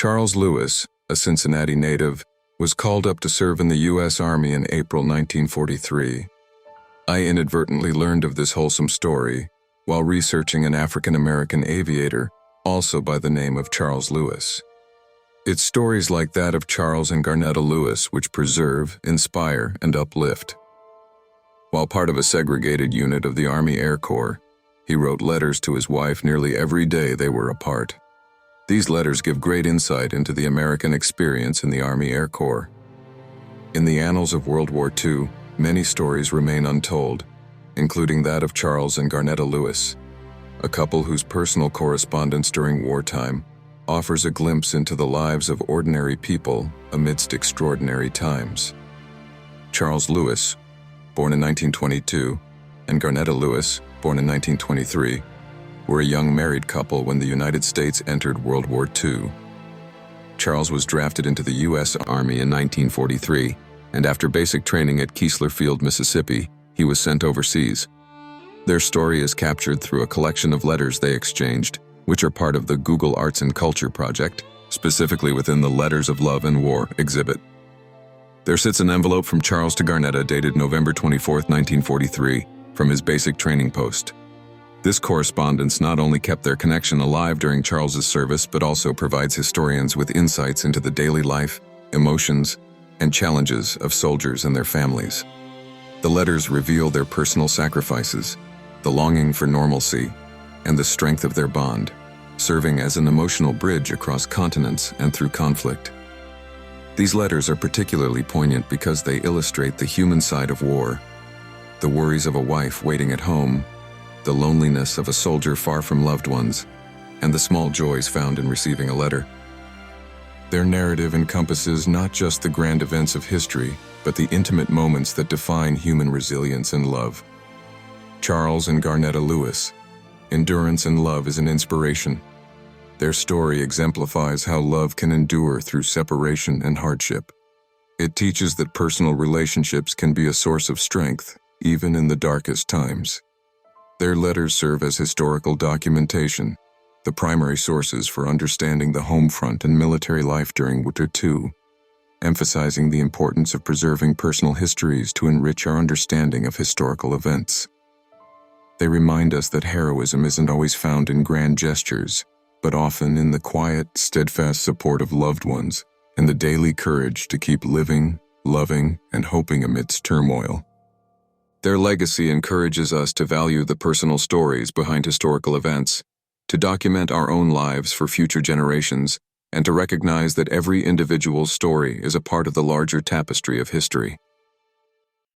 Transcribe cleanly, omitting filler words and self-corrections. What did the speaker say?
Charles Lewis, a Cincinnati native, was called up to serve in the U.S. Army in April 1943. I inadvertently learned of this wholesome story while researching an African-American aviator, also by the name of Charles Lewis. It's stories like that of Charles and Garnetta Lewis which preserve, inspire, and uplift. While part of a segregated unit of the Army Air Corps, he wrote letters to his wife nearly every day they were apart. These letters give great insight into the American experience in the Army Air Corps. In the annals of World War II, many stories remain untold, including that of Charles and Garnetta Lewis, a couple whose personal correspondence during wartime offers a glimpse into the lives of ordinary people amidst extraordinary times. Charles Lewis, born in 1922, and Garnetta Lewis, born in 1923, were a young married couple when the United States entered World War II. Charles was drafted into the U.S. Army in 1943, and after basic training at Keesler Field, Mississippi, he was sent overseas. Their story is captured through a collection of letters they exchanged, which are part of the Google Arts and Culture project, specifically within the Letters of Love and War exhibit. There sits an envelope from Charles to Garnetta dated November 24, 1943, from his basic training post. This correspondence not only kept their connection alive during Charles's service, but also provides historians with insights into the daily life, emotions, and challenges of soldiers and their families. The letters reveal their personal sacrifices, the longing for normalcy, and the strength of their bond, serving as an emotional bridge across continents and through conflict. These letters are particularly poignant because they illustrate the human side of war, the worries of a wife waiting at home, the loneliness of a soldier far from loved ones, and the small joys found in receiving a letter. Their narrative encompasses not just the grand events of history, but the intimate moments that define human resilience and love. Charles and Garnetta Lewis. Endurance and love is an inspiration. Their story exemplifies how love can endure through separation and hardship. It teaches that personal relationships can be a source of strength, even in the darkest times. Their letters serve as historical documentation, the primary sources for understanding the home front and military life during World War II, emphasizing the importance of preserving personal histories to enrich our understanding of historical events. They remind us that heroism isn't always found in grand gestures, but often in the quiet, steadfast support of loved ones and the daily courage to keep living, loving, and hoping amidst turmoil. Their legacy encourages us to value the personal stories behind historical events, to document our own lives for future generations, and to recognize that every individual's story is a part of the larger tapestry of history.